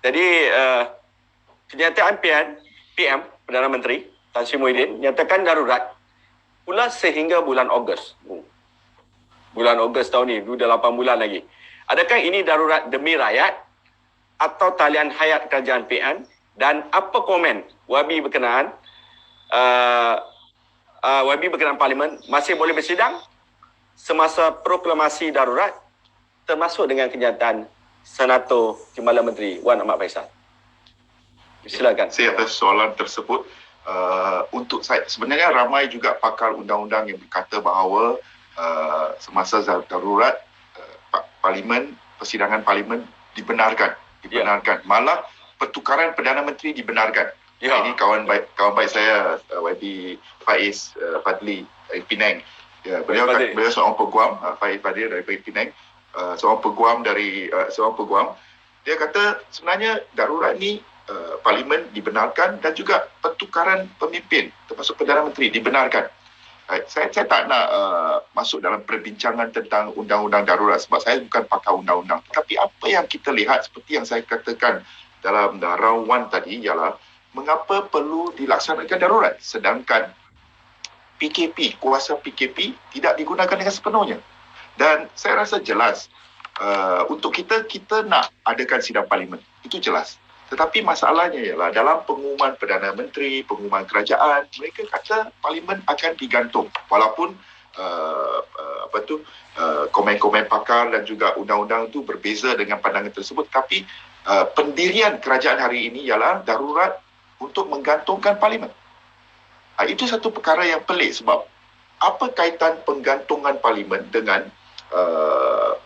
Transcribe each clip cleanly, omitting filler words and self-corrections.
Jadi kenyataan PM Perdana Menteri Tan Sri Muhyiddin nyatakan darurat pula sehingga bulan Ogos. Bulan Ogos tahun ni, dah 8 bulan lagi. Adakah ini darurat demi rakyat atau talian hayat kerajaan PN, dan apa komen YB berkenaan Parlimen masih boleh bersidang semasa proklamasi darurat, termasuk dengan kenyataan Senator Timbalan Menteri Wan Ahmad Faisal? Silakan. Saya atas soalan tersebut, untuk saya, sebenarnya ramai juga pakar undang-undang yang berkata bahawa semasa darurat persidangan Parlimen dibenarkan. Malah pertukaran Perdana Menteri dibenarkan. Ini kawan baik saya, YB Faiz Fadli dari Penang. Beliau seorang peguam, Faiz Fadli dari Penang, seorang peguam. Dia kata sebenarnya darurat ni Parlimen dibenarkan dan juga pertukaran pemimpin termasuk Perdana Menteri dibenarkan. Saya tak nak masuk dalam perbincangan tentang undang-undang darurat sebab saya bukan pakar undang-undang. Tetapi apa yang kita lihat seperti yang saya katakan dalam round 1 tadi ialah mengapa perlu dilaksanakan darurat sedangkan kuasa PKP tidak digunakan dengan sepenuhnya. Dan saya rasa jelas untuk kita nak adakan sidang Parlimen. Itu jelas. Tetapi masalahnya ialah dalam pengumuman Perdana Menteri, pengumuman kerajaan, mereka kata Parlimen akan digantung. Walaupun komen-komen pakar dan juga undang-undang itu berbeza dengan pandangan tersebut, tapi pendirian kerajaan hari ini ialah darurat untuk menggantungkan Parlimen. Itu satu perkara yang pelik sebab apa kaitan penggantungan Parlimen dengan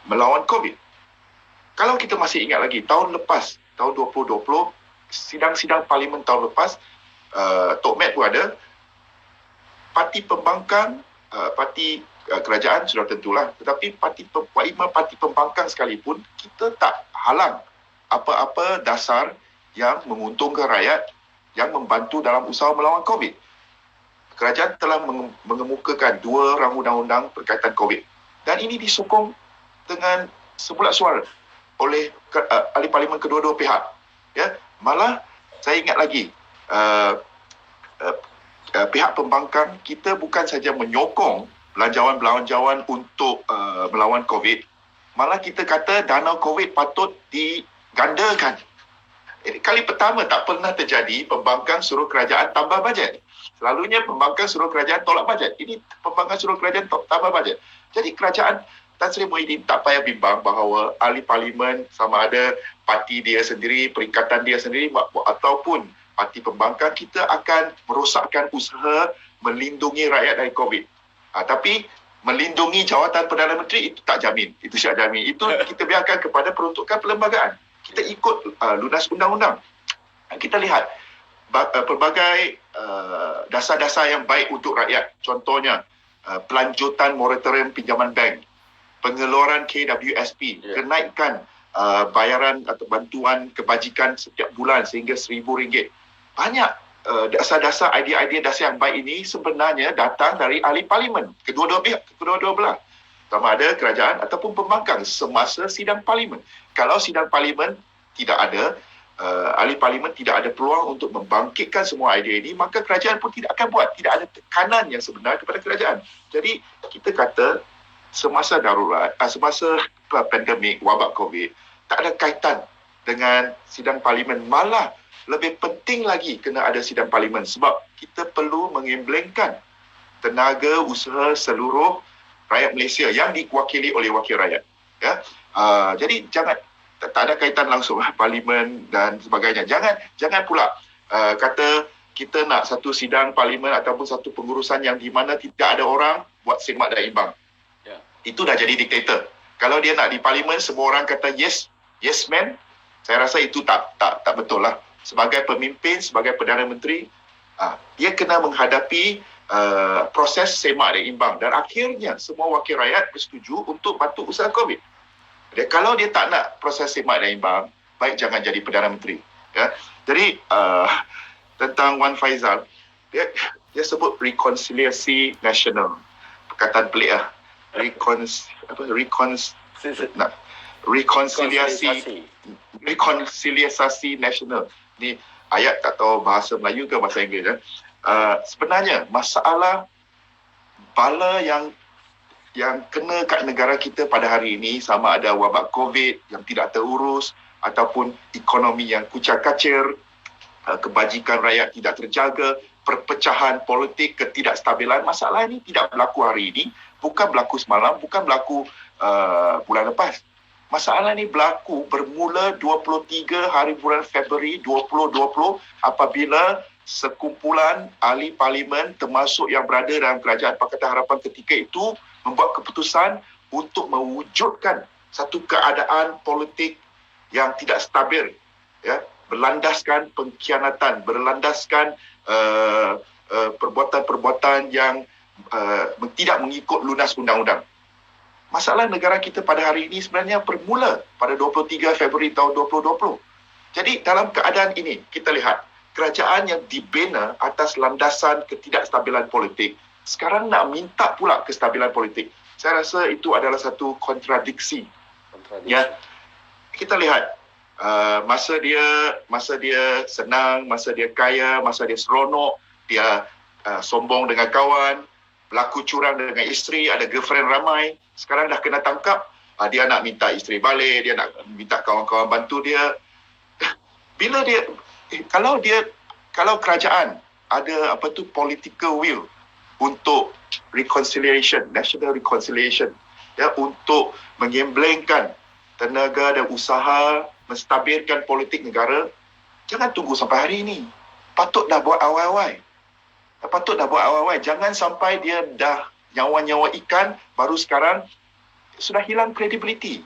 melawan COVID? Kalau kita masih ingat lagi, tahun lepas, tahun 2020, sidang-sidang Parlimen tahun lepas, Tok Mat pun ada, parti pembangkang, parti kerajaan sudah tentulah, tetapi parti pembangkang sekalipun, kita tak halang apa-apa dasar yang menguntungkan rakyat, yang membantu dalam usaha melawan COVID. Kerajaan telah mengemukakan 2 rang undang-undang berkaitan COVID. Dan ini disokong dengan sebulat suara oleh ahli Parlimen kedua-dua pihak. Ya, malah saya ingat lagi pihak pembangkang kita bukan saja menyokong belanjawan-belanjawan untuk melawan COVID, malah kita kata dana COVID patut digandakan. Kali pertama tak pernah terjadi pembangkang suruh kerajaan tambah bajet. Selalunya pembangkang suruh kerajaan tolak bajet. Ini pembangkang suruh kerajaan tambah bajet. Jadi kerajaan Tan Sri Muhyiddin tak payah bimbang bahawa ahli Parlimen sama ada parti dia sendiri, perikatan dia sendiri ataupun parti pembangkang, kita akan merosakkan usaha melindungi rakyat dari COVID. Tapi melindungi jawatan Perdana Menteri itu tak jamin. Itu tak jamin. Itu kita biarkan kepada peruntukan perlembagaan. Kita ikut lunas undang-undang. Kita lihat pelbagai dasar-dasar yang baik untuk rakyat. Contohnya, pelanjutan moratorium pinjaman bank, pengeluaran KWSP, kenaikan bayaran atau bantuan kebajikan setiap bulan sehingga RM1,000. Banyak dasar-dasar, idea-idea dasar yang baik ini sebenarnya datang dari ahli Parlimen, kedua-dua pihak, kedua-dua belah. Sama ada kerajaan ataupun pembangkang semasa sidang Parlimen. Kalau sidang Parlimen tidak ada, ahli Parlimen tidak ada peluang untuk membangkitkan semua idea ini, maka kerajaan pun tidak akan buat. Tidak ada tekanan yang sebenar kepada kerajaan. Jadi kita kata semasa darurat, semasa pandemik wabak COVID, tak ada kaitan dengan sidang Parlimen. Malah lebih penting lagi kena ada sidang Parlimen sebab kita perlu mengemblengkan tenaga usaha seluruh rakyat Malaysia yang diwakili oleh wakil rakyat. Ya, jadi tak ada kaitan langsung Parlimen dan sebagainya. Jangan pula kata kita nak satu sidang Parlimen ataupun satu pengurusan yang di mana tidak ada orang buat semak dan imbang. Itu dah jadi diktator. Kalau dia nak di Parlimen semua orang kata yes man, saya rasa itu tak betul lah. Sebagai pemimpin, sebagai Perdana Menteri, dia kena menghadapi proses semak dan imbang dan akhirnya semua wakil rakyat bersetuju untuk bantu usaha COVID. Kalau dia tak nak proses semak dan imbang, baik jangan jadi Perdana Menteri. Ya. Jadi tentang Wan Faisal, dia sebut rekonsiliasi nasional. Perkataan pelik lah. rekonsiliasi nasional. Ni ayat tak tahu bahasa Melayu ke bahasa Inggeris. Sebenarnya masalah bala yang kena kat negara kita pada hari ini, sama ada wabak COVID yang tidak terurus ataupun ekonomi yang kucar-kacir, kebajikan rakyat tidak terjaga, perpecahan politik, ketidakstabilan. Masalah ini tidak berlaku hari ini, bukan berlaku semalam, bukan berlaku bulan lepas. Masalah ini berlaku bermula 23 hari bulan Februari 2020 apabila sekumpulan ahli parlimen termasuk yang berada dalam kerajaan Pakatan Harapan ketika itu membuat keputusan untuk mewujudkan satu keadaan politik yang tidak stabil, ya, berlandaskan pengkhianatan, berlandaskan perbuatan-perbuatan yang tidak mengikut lunas undang-undang. Masalah negara kita pada hari ini sebenarnya bermula pada 23 Februari tahun 2020. Jadi dalam keadaan ini kita lihat kerajaan yang dibina atas landasan ketidakstabilan politik sekarang nak minta pula kestabilan politik. Saya rasa itu adalah satu kontradiksi. Ya, kita lihat masa dia senang, masa dia kaya, masa dia seronok, dia sombong dengan kawan, berlaku curang dengan isteri, ada girlfriend ramai. Sekarang dah kena tangkap, dia nak minta isteri balik, dia nak minta kawan-kawan bantu dia. Bila kalau kerajaan ada political will untuk reconciliation, national reconciliation, ya, untuk mengemblengkan tenaga dan usaha menstabilkan politik negara, jangan tunggu sampai hari ini. Patut dah buat awal-awal. Jangan sampai dia dah nyawa-nyawa ikan, baru sekarang sudah hilang kredibiliti.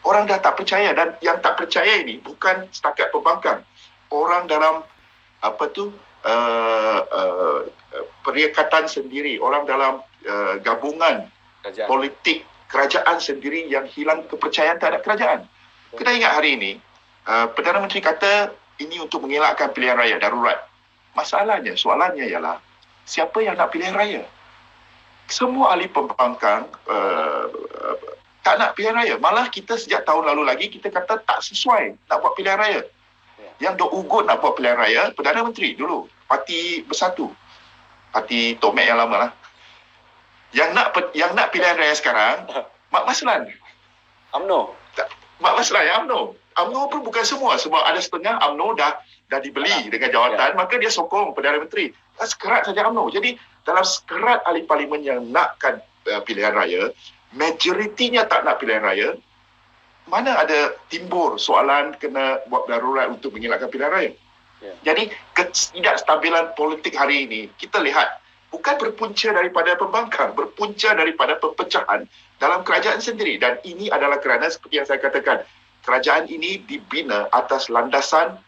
Orang dah tak percaya, dan yang tak percaya ini bukan setakat pembangkang. Orang dalam perikatan sendiri, orang dalam gabungan politik kerajaan sendiri yang hilang kepercayaan terhadap kerajaan. Kita ingat hari ini, Perdana Menteri kata ini untuk mengelakkan pilihan raya darurat. Soalannya ialah, siapa yang nak pilihan raya? Semua ahli pembangkang tak nak pilihan raya. Malah kita sejak tahun lalu lagi, kita kata tak sesuai nak buat pilihan raya. Yang dok ugut nak buat pilihan raya, Perdana Menteri dulu, Parti Bersatu. Parti Tok Mek yang lama lah. Yang nak pilihan raya sekarang, Mak Maslan. UMNO. Mak Maslan yang UMNO. UMNO pun bukan semua, sebab ada setengah UMNO dah dibeli dengan jawatan, maka dia sokong Perdana Menteri. Sekerat saja UMNO. Jadi dalam sekerat ahli parlimen yang nakkan pilihan raya, majoritinya tak nak pilihan raya, mana ada timbul soalan kena buat darurat untuk mengelakkan pilihan raya. Jadi ketidakstabilan politik hari ini, kita lihat, bukan berpunca daripada pembangkang, berpunca daripada perpecahan dalam kerajaan sendiri. Dan ini adalah kerana seperti yang saya katakan, kerajaan ini dibina atas landasan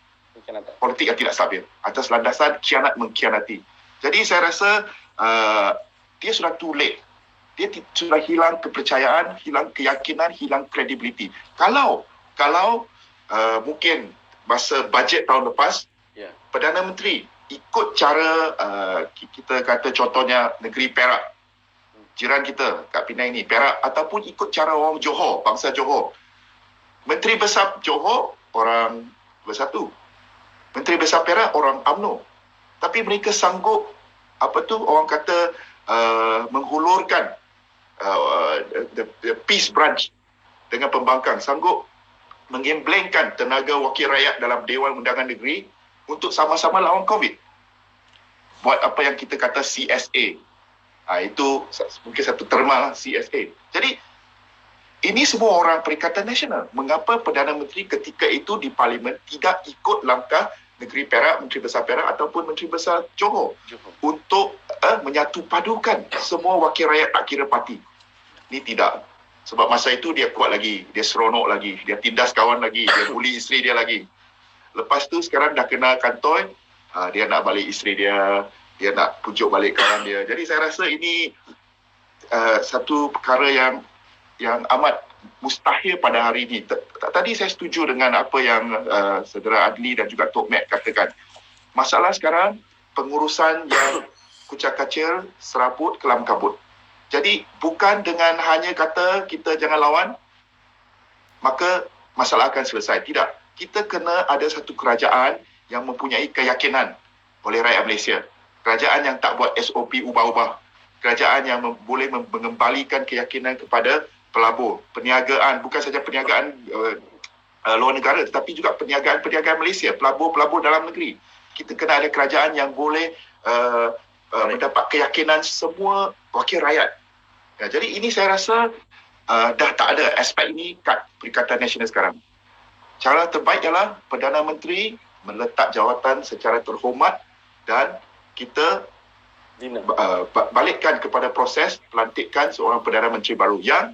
politik yang tidak stabil, atas landasan khianat mengkhianati. Jadi saya rasa dia sudah too late. Dia sudah hilang kepercayaan, hilang keyakinan, hilang kredibiliti. Kalau mungkin masa bajet tahun lepas, Perdana Menteri ikut cara kita kata contohnya negeri Perak, jiran kita kat Penang ini, Perak, ataupun ikut cara orang Johor, bangsa Johor. Menteri Besar Johor orang Bersatu, Menteri Besar Perak orang UMNO. Tapi mereka sanggup orang kata menghulurkan the peace branch dengan pembangkang, sanggup mengemblengkan tenaga wakil rakyat dalam Dewan Undangan Negeri untuk sama-sama lawan COVID. Buat apa yang kita kata CSA. Itu mungkin satu terma lah, CSA. Jadi ini semua orang Perikatan Nasional. Mengapa Perdana Menteri ketika itu di Parlimen tidak ikut langkah Negeri Perak, Menteri Besar Perak ataupun Menteri Besar Johor untuk menyatu padukan semua wakil rakyat tak kira parti. Ini tidak. Sebab masa itu dia kuat lagi, dia seronok lagi, dia tindas kawan lagi, dia bully isteri dia lagi. Lepas tu sekarang dah kena kantoi, dia nak balik isteri dia, dia nak pujuk balik kawan dia. Jadi saya rasa ini satu perkara yang amat mustahil pada hari ini. Tadi saya setuju dengan apa yang Saudara Adli dan juga Tok Mek katakan. Masalah sekarang pengurusan yang kucak-kacir, serabut, kelam kabut. Jadi bukan dengan hanya kata kita jangan lawan, maka masalah akan selesai. Tidak. Kita kena ada satu kerajaan yang mempunyai keyakinan oleh rakyat Malaysia. Kerajaan yang tak buat SOP ubah-ubah. Kerajaan yang boleh mengembalikan keyakinan kepada pelabur. Perniagaan, bukan saja perniagaan luar negara, tetapi juga perniagaan Malaysia, pelabur-pelabur dalam negeri. Kita kena ada kerajaan yang boleh mendapat keyakinan semua wakil rakyat. Ya, jadi ini saya rasa dah tak ada aspek ini kat Perikatan Nasional sekarang. Cara terbaik ialah Perdana Menteri meletak jawatan secara terhormat dan kita balikkan kepada proses pelantikan seorang Perdana Menteri baru yang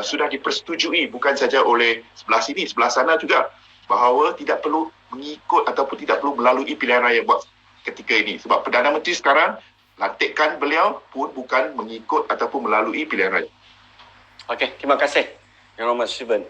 sudah dipersetujui bukan saja oleh sebelah sini, sebelah sana juga, bahawa tidak perlu mengikut ataupun tidak perlu melalui pilihan raya buat ketika ini. Sebab Perdana Menteri sekarang, lantikan beliau pun bukan mengikut ataupun melalui pilihan raya. Okey, terima kasih Yang Rahmat Steven.